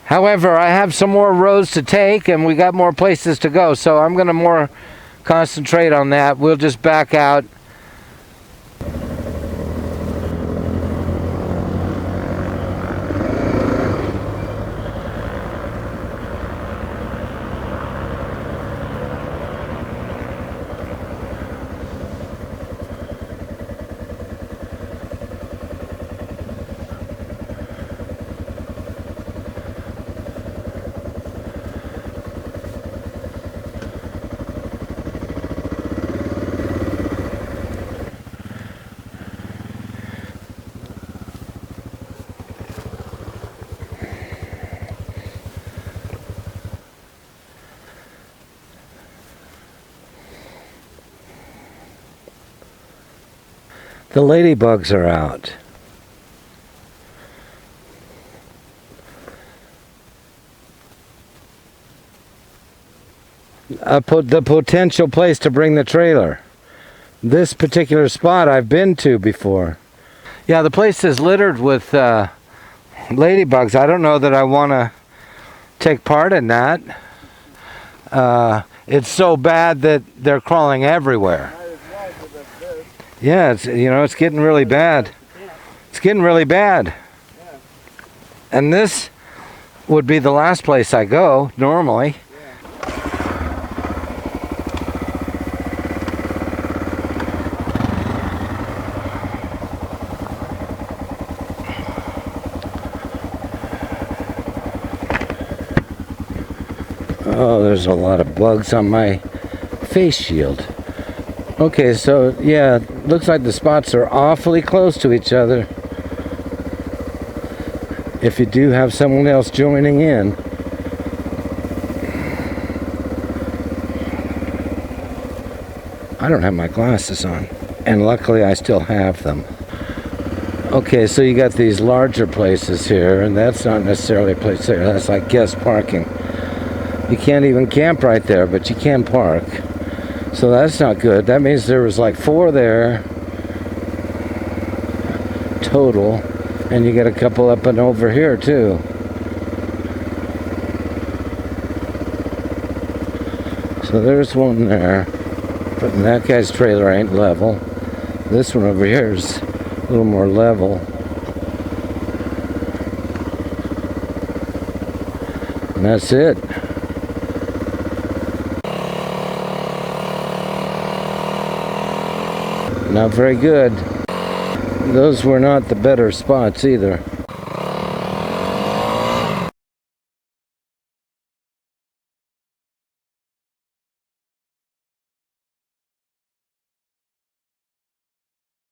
However, I have some more roads to take and we got more places to go, so I'm going to more concentrate on that. We'll just back out. The ladybugs are out. The potential place to bring the trailer. This particular spot I've been to before. Yeah, the place is littered with ladybugs. I don't know that I want to take part in that. It's so bad that they're crawling everywhere. Yeah, it's getting really bad. It's getting really bad. And this would be the last place I go normally. Oh, there's a lot of bugs on my face shield. Okay, so yeah, looks like the spots are awfully close to each other. If you do have someone else joining in. I don't have my glasses on, and luckily I still have them. Okay, so you got these larger places here, and that's not necessarily a place there. That's like guest parking. You can't even camp right there, but you can park. So that's not good. That means there was like 4 there total, and you get a couple up and over here too. So there's one there, but that guy's trailer ain't level. This one over here is a little more level. And that's it. Not very good. Those were not the better spots either.